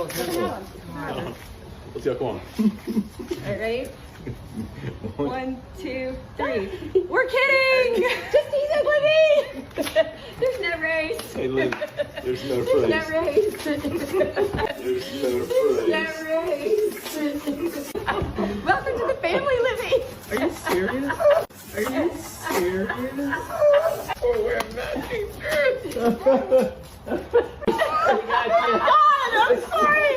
Let's go, come on. Alright, ready? 1, 2, 3. We're kidding! Just teasing with me! There's no race. Hey, Lynn, there's no There's no phrase. race. There's no No phrase. race. Welcome to the family living. Are you serious? Are you serious? Oh, we're matching shirts. God, I'm sorry.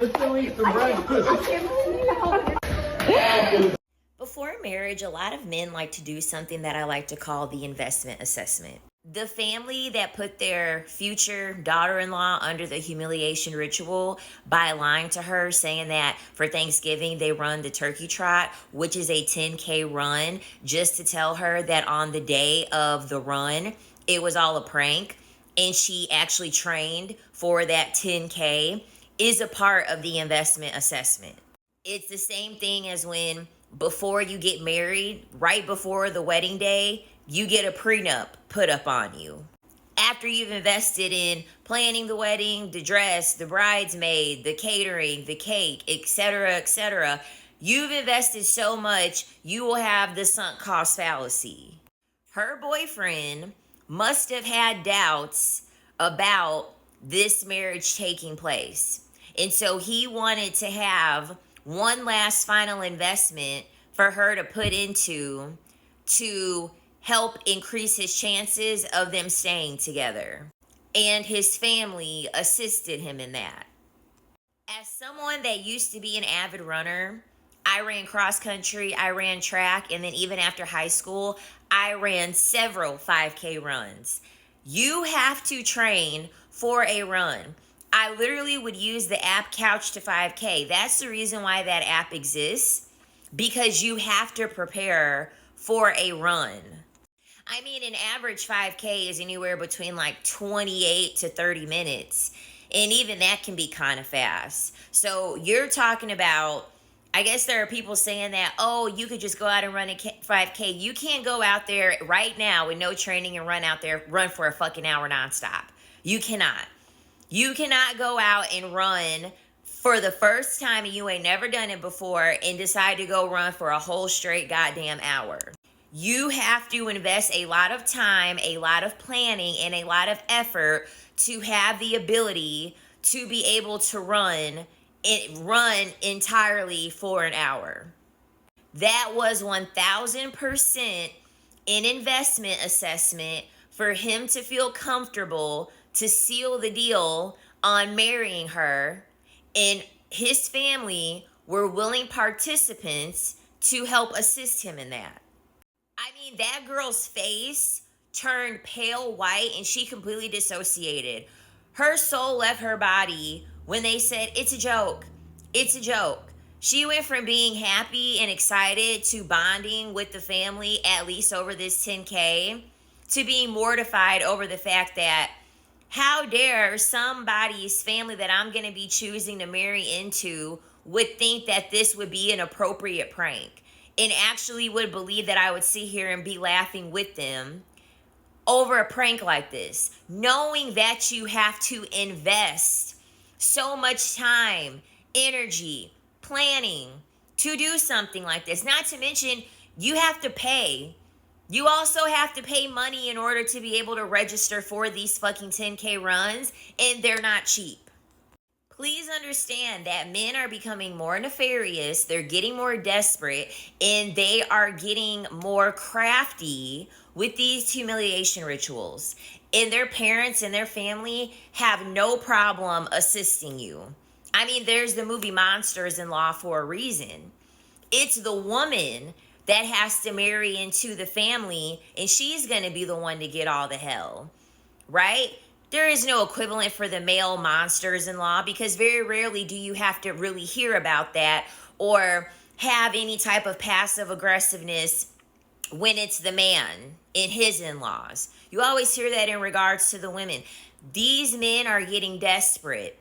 Let's go eat some breakfast. I can't believe you. Before marriage, a lot of men like to do something that I like to call the investment assessment. The family that put their future daughter-in-law under the humiliation ritual by lying to her, saying that for Thanksgiving they run the turkey trot, which is a 10K run, just to tell her that on the day of the run, it was all a prank, and she actually trained for that 10K, is a part of the investment assessment. It's the same thing as when before you get married, right before the wedding day, you get a prenup put up on you. After you've invested in planning the wedding, the dress, the bridesmaid, the catering, the cake, etc., you've invested so much, you will have the sunk cost fallacy. Her boyfriend must have had doubts about this marriage taking place. And so he wanted to have one last final investment for her to put into to help increase his chances of them staying together. And his family assisted him in that. As someone that used to be an avid runner, I ran cross country, I ran track, and then even after high school, I ran several 5K runs. You have to train for a run. I literally would use the app Couch to 5K. That's the reason why that app exists, because you have to prepare for a run. I mean, an average 5K is anywhere between like 28 to 30 minutes. And even that can be kind of fast. So you're talking about, I guess there are people saying that, oh, you could just go out and run a 5K. You can't go out there right now with no training and run for a fucking hour nonstop. You cannot. You cannot go out and run for the first time and you ain't never done it before and decide to go run for a whole straight goddamn hour. You have to invest a lot of time, a lot of planning, and a lot of effort to have the ability to be able to run entirely for an hour. That was 1,000% an investment assessment for him to feel comfortable to seal the deal on marrying her, and his family were willing participants to help assist him in that. I mean, that girl's face turned pale white and she completely dissociated. Her soul left her body when they said, it's a joke. It's a joke. She went from being happy and excited to bonding with the family, at least over this 10K, to being mortified over the fact that how dare somebody's family that I'm going to be choosing to marry into would think that this would be an appropriate prank, and actually would believe that I would sit here and be laughing with them over a prank like this, knowing that you have to invest so much time, energy, planning to do something like this. Not to mention, you have to pay. You also have to pay money in order to be able to register for these fucking 10K runs, and they're not cheap. Please understand that men are becoming more nefarious, they're getting more desperate, and they are getting more crafty with these humiliation rituals. And their parents and their family have no problem assisting you. I mean, there's the movie Monsters in Law for a reason. It's the woman that has to marry into the family, and she's going to be the one to get all the hell, right? There is no equivalent for the male monsters-in-law, because very rarely do you have to really hear about that or have any type of passive aggressiveness when it's the man and his in-laws. You always hear that in regards to the women. These men are getting desperate,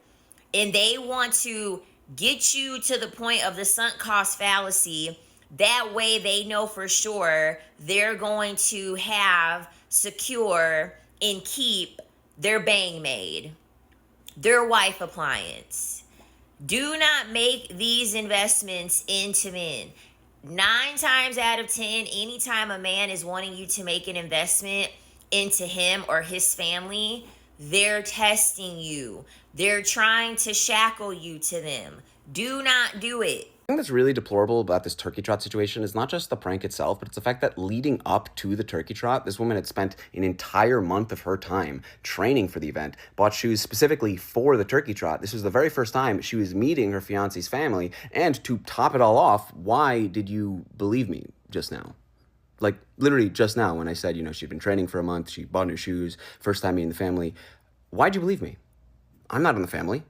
and they want to get you to the point of the sunk cost fallacy. That way they know for sure they're going to have, secure, and keep their bang maid. their wife appliance. Do not make these investments into men. 9 times out of 10, anytime a man is wanting you to make an investment into him or his family, they're testing you. They're trying to shackle you to them. Do not do it. The thing that's really deplorable about this turkey trot situation is not just the prank itself, but it's the fact that leading up to the turkey trot, this woman had spent an entire month of her time training for the event, bought shoes specifically for the turkey trot. This was the very first time she was meeting her fiance's family, and to top it all off, why did you believe me just now? Like, literally just now when I said, she'd been training for a month, she bought new shoes, first time meeting the family. Why'd you believe me? I'm not in the family.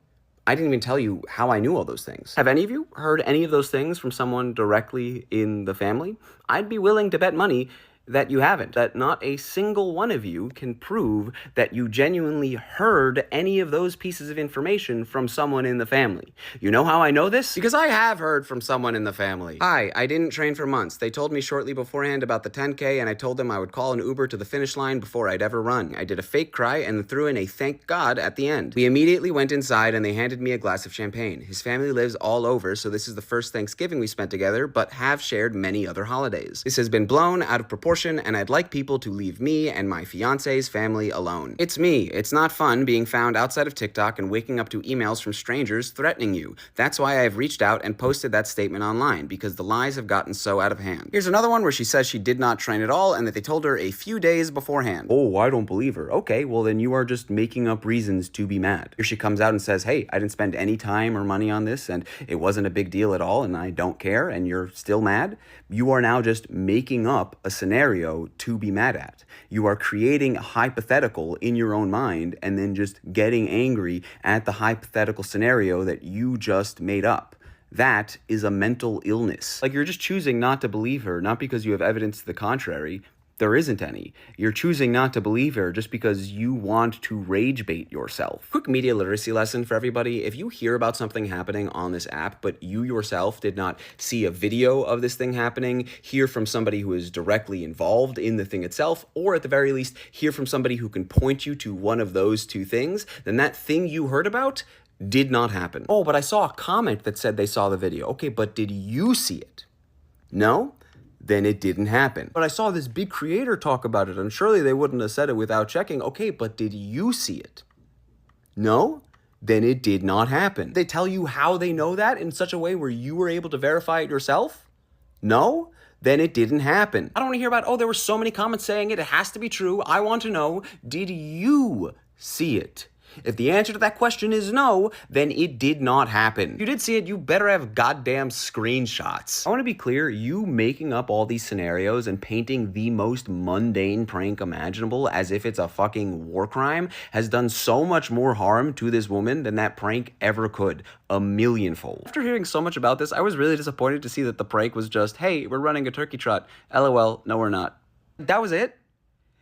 I didn't even tell you how I knew all those things. Have any of you heard any of those things from someone directly in the family? I'd be willing to bet money that you haven't, that not a single one of you can prove that you genuinely heard any of those pieces of information from someone in the family. You know how I know this? Because I have heard from someone in the family. Hi, I didn't train for months. They told me shortly beforehand about the 10K, and I told them I would call an Uber to the finish line before I'd ever run. I did a fake cry and threw in a thank God at the end. We immediately went inside and they handed me a glass of champagne. His family lives all over, so this is the first Thanksgiving we spent together, but have shared many other holidays. This has been blown out of proportion, and I'd like people to leave me and my fiance's family alone. It's me. It's not fun being found outside of TikTok and waking up to emails from strangers threatening you. That's why I've reached out and posted that statement online, because the lies have gotten so out of hand. Here's another one where she says she did not train at all and that they told her a few days beforehand. Oh, I don't believe her. Okay, well then you are just making up reasons to be mad. Here she comes out and says, hey, I didn't spend any time or money on this and it wasn't a big deal at all and I don't care, and you're still mad? You are now just making up a scenario to be mad at. You are creating a hypothetical in your own mind and then just getting angry at the hypothetical scenario that you just made up. That is a mental illness. Like, you're just choosing not to believe her, not because you have evidence to the contrary. There isn't any. You're choosing not to believe her just because you want to rage bait yourself. Quick media literacy lesson for everybody. If you hear about something happening on this app, but you yourself did not see a video of this thing happening, hear from somebody who is directly involved in the thing itself, or at the very least, hear from somebody who can point you to one of those two things, then that thing you heard about did not happen. Oh, but I saw a comment that said they saw the video. Okay, but did you see it? No? Then it didn't happen. But I saw this big creator talk about it, and surely they wouldn't have said it without checking. Okay, but did you see it? No? Then it did not happen. They tell you how they know that in such a way where you were able to verify it yourself? No? Then it didn't happen. I don't want to hear about, oh, there were so many comments saying it has to be true. I want to know, did you see it? If the answer to that question is no, then it did not happen. If you did see it, you better have goddamn screenshots. I want to be clear, you making up all these scenarios and painting the most mundane prank imaginable as if it's a fucking war crime has done so much more harm to this woman than that prank ever could. A millionfold. After hearing so much about this, I was really disappointed to see that the prank was just, hey, we're running a turkey trot. LOL, no we're not. That was it?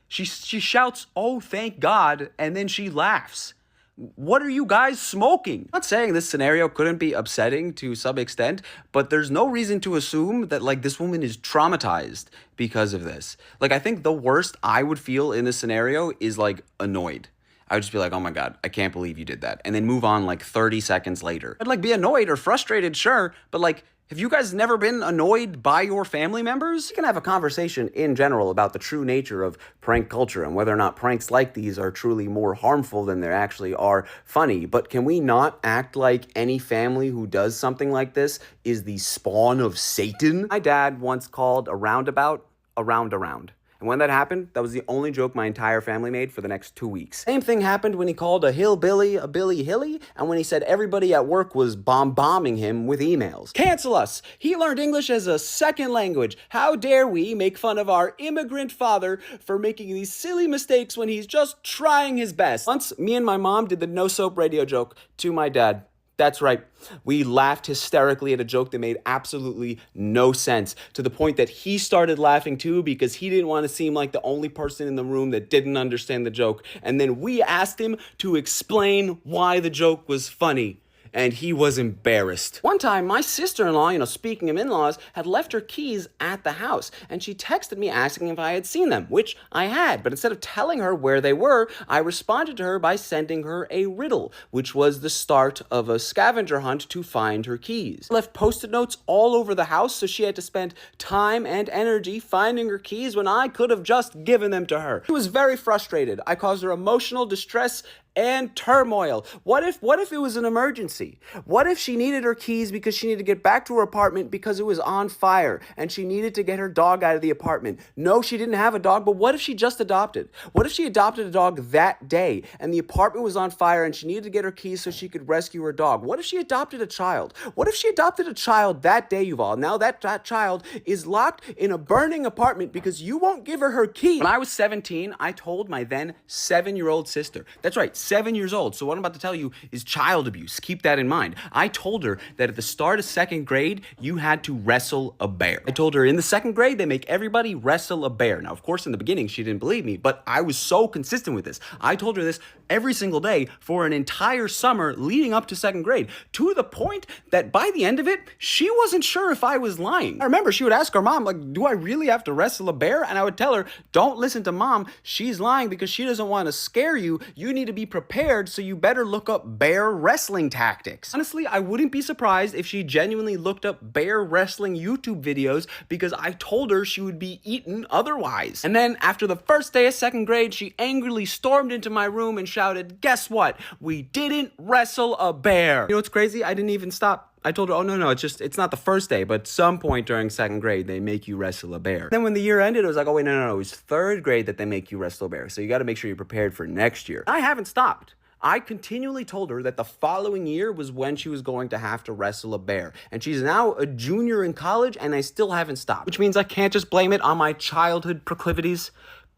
She shouts, oh, thank God, and then she laughs. What are you guys smoking? I'm not saying this scenario couldn't be upsetting to some extent, but there's no reason to assume that, like, this woman is traumatized because of this. Like, I think the worst I would feel in this scenario is, like, annoyed. I would just be like, oh my God, I can't believe you did that. And then move on like 30 seconds later. I'd like be annoyed or frustrated, sure, but like, have you guys never been annoyed by your family members? You can have a conversation in general about the true nature of prank culture and whether or not pranks like these are truly more harmful than they actually are funny. But can we not act like any family who does something like this is the spawn of Satan? My dad once called a roundabout a round-around. And when that happened, that was the only joke my entire family made for the next 2 weeks. Same thing happened when he called a hillbilly a Billy Hilly, and when he said everybody at work was bombing him with emails. Cancel us! He learned English as a second language. How dare we make fun of our immigrant father for making these silly mistakes when he's just trying his best. Once, me and my mom did the no soap radio joke to my dad. That's right. We laughed hysterically at a joke that made absolutely no sense, to the point that he started laughing too because he didn't want to seem like the only person in the room that didn't understand the joke. And then we asked him to explain why the joke was funny. and he was embarrassed. One time, my sister-in-law, speaking of in-laws, had left her keys at the house, and she texted me asking if I had seen them, which I had, but instead of telling her where they were, I responded to her by sending her a riddle, which was the start of a scavenger hunt to find her keys. I left post-it notes all over the house, so she had to spend time and energy finding her keys when I could have just given them to her. She was very frustrated. I caused her emotional distress and turmoil. What if it was an emergency? What if she needed her keys because she needed to get back to her apartment because it was on fire and she needed to get her dog out of the apartment? No, she didn't have a dog, but what if she just adopted? What if she adopted a dog that day and the apartment was on fire and she needed to get her keys so she could rescue her dog? What if she adopted a child? What if she adopted a child that day, Yuval? Now that child is locked in a burning apartment because you won't give her keys. When I was 17, I told my then 7-year-old sister, that's right, 7 years old. So what I'm about to tell you is child abuse. Keep that in mind. I told her that at the start of 2nd grade, you had to wrestle a bear. I told her in the 2nd grade, they make everybody wrestle a bear. Now, of course, in the beginning, she didn't believe me, but I was so consistent with this. I told her this every single day for an entire summer leading up to 2nd grade, to the point that by the end of it, she wasn't sure if I was lying. I remember she would ask her mom, like, do I really have to wrestle a bear? And I would tell her, don't listen to mom. She's lying because she doesn't want to scare you. You need to be prepared, so you better look up bear wrestling tactics. Honestly, I wouldn't be surprised if she genuinely looked up bear wrestling YouTube videos because I told her she would be eaten otherwise. And then after the first day of 2nd grade, she angrily stormed into my room and shouted, guess what? We didn't wrestle a bear. You know what's crazy? I didn't even stop. I told her, oh, no, it's not the first day, but some point during 2nd grade, they make you wrestle a bear. Then when the year ended, it was like, oh, wait, no, it was 3rd grade that they make you wrestle a bear. So you got to make sure you're prepared for next year. I haven't stopped. I continually told her that the following year was when she was going to have to wrestle a bear. And she's now a junior in college, and I still haven't stopped. Which means I can't just blame it on my childhood proclivities.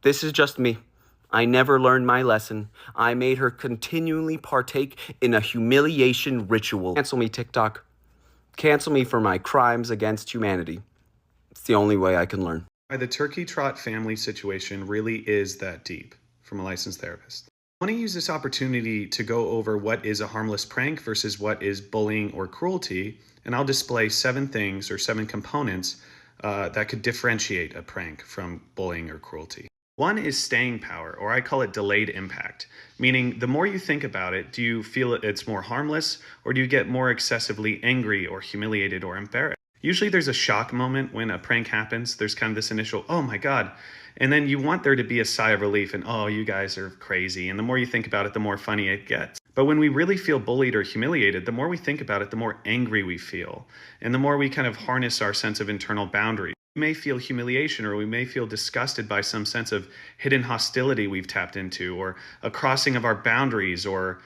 This is just me. I never learned my lesson. I made her continually partake in a humiliation ritual. Cancel me, TikTok. Cancel me for my crimes against humanity. It's the only way I can learn. The turkey trot family situation really is that deep from a licensed therapist. I want to use this opportunity to go over what is a harmless prank versus what is bullying or cruelty, and I'll display 7 things or 7 components that could differentiate a prank from bullying or cruelty. One is staying power, or I call it delayed impact, meaning the more you think about it, do you feel it's more harmless, or do you get more excessively angry or humiliated or embarrassed? Usually there's a shock moment when a prank happens. There's kind of this initial, oh my God. And then you want there to be a sigh of relief and, oh, you guys are crazy. And the more you think about it, the more funny it gets. But when we really feel bullied or humiliated, the more we think about it, the more angry we feel. And the more we kind of harness our sense of internal boundaries. We may feel humiliation, or we may feel disgusted by some sense of hidden hostility we've tapped into, or a crossing of our boundaries, or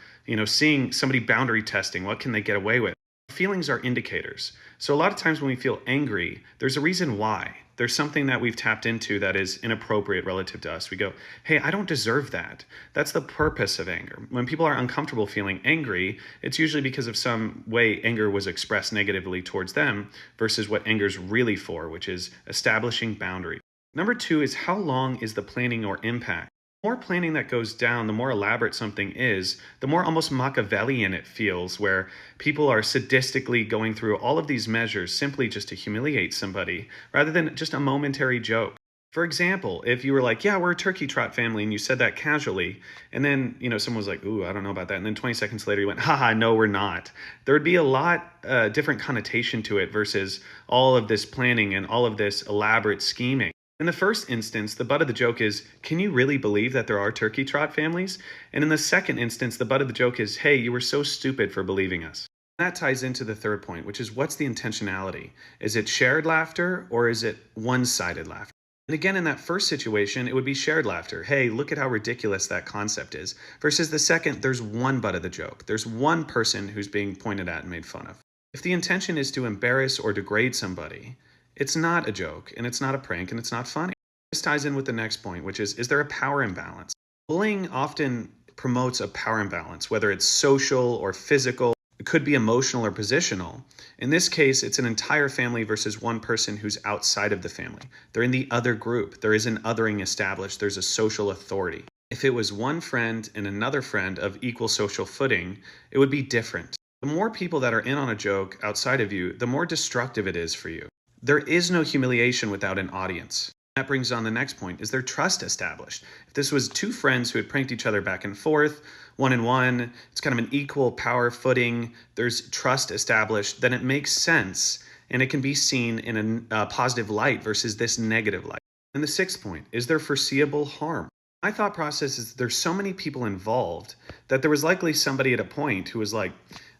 seeing somebody boundary testing. What can they get away with? Feelings are indicators. So a lot of times when we feel angry, there's a reason why. There's something that we've tapped into that is inappropriate relative to us. We go, hey, I don't deserve that. That's the purpose of anger. When people are uncomfortable feeling angry, it's usually because of some way anger was expressed negatively towards them versus what anger's really for, which is establishing boundaries. Number 2 is how long is the planning or impact? The more planning that goes down, the more elaborate something is, the more almost Machiavellian it feels, where people are sadistically going through all of these measures simply just to humiliate somebody, rather than just a momentary joke. For example, if you were like, yeah, we're a turkey trot family, and you said that casually, and then, someone was like, ooh, I don't know about that. And then 20 seconds later, you went, haha, no, we're not. There would be a lot different connotation to it versus all of this planning and all of this elaborate scheming. In the first instance, the butt of the joke is, can you really believe that there are turkey trot families? And in the second instance, the butt of the joke is, hey, you were so stupid for believing us. That ties into the third point, which is what's the intentionality? Is it shared laughter or is it one-sided laughter? And again, in that first situation, it would be shared laughter. Hey, look at how ridiculous that concept is. Versus the second, there's one butt of the joke. There's one person who's being pointed at and made fun of. If the intention is to embarrass or degrade somebody, it's not a joke, and it's not a prank, and it's not funny. This ties in with the next point, which is there a power imbalance? Bullying often promotes a power imbalance, whether it's social or physical. It could be emotional or positional. In this case, it's an entire family versus one person who's outside of the family. They're in the other group. There is an othering established. There's a social authority. If it was one friend and another friend of equal social footing, it would be different. The more people that are in on a joke outside of you, the more destructive it is for you. There is no humiliation without an audience. That brings on the next point. Is there trust established? If this was two friends who had pranked each other back and forth, one and one, it's kind of an equal power footing, there's trust established, then it makes sense and it can be seen in a positive light versus this negative light. And the sixth point, is there foreseeable harm? My thought process is there's so many people involved that there was likely somebody at a point who was like,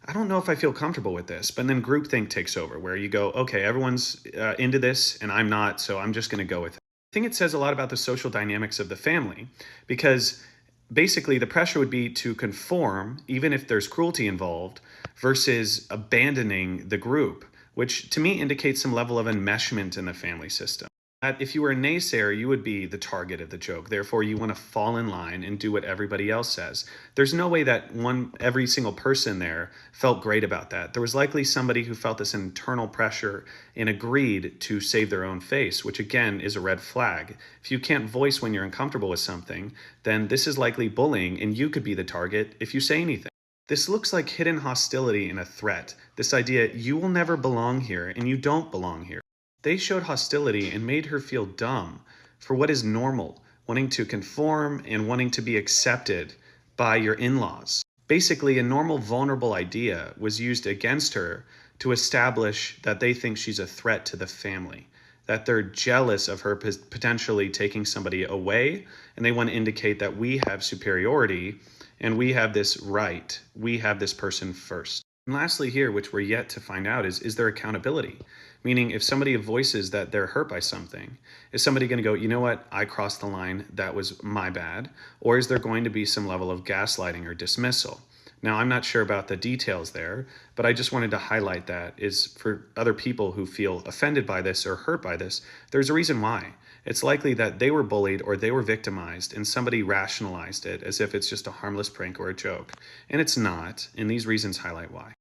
I don't know if I feel comfortable with this, but then groupthink takes over where you go, okay, everyone's into this and I'm not, so I'm just going to go with it. I think it says a lot about the social dynamics of the family because basically the pressure would be to conform, even if there's cruelty involved, versus abandoning the group, which to me indicates some level of enmeshment in the family system. That if you were a naysayer, you would be the target of the joke. Therefore, you want to fall in line and do what everybody else says. There's no way that every single person there felt great about that. There was likely somebody who felt this internal pressure and agreed to save their own face, which again is a red flag. If you can't voice when you're uncomfortable with something, then this is likely bullying and you could be the target if you say anything. This looks like hidden hostility and a threat. This idea, you will never belong here and you don't belong here. They showed hostility and made her feel dumb for what is normal, wanting to conform and wanting to be accepted by your in-laws. Basically, a normal vulnerable idea was used against her to establish that they think she's a threat to the family, that they're jealous of her potentially taking somebody away, and they want to indicate that we have superiority and we have this right, we have this person first. And lastly here, which we're yet to find out, is there accountability? Meaning if somebody voices that they're hurt by something, is somebody going to go, you know what, I crossed the line, that was my bad? Or is there going to be some level of gaslighting or dismissal? Now, I'm not sure about the details there, but I just wanted to highlight that is for other people who feel offended by this or hurt by this, there's a reason why. It's likely that they were bullied or they were victimized and somebody rationalized it as if it's just a harmless prank or a joke. And it's not, and these reasons highlight why.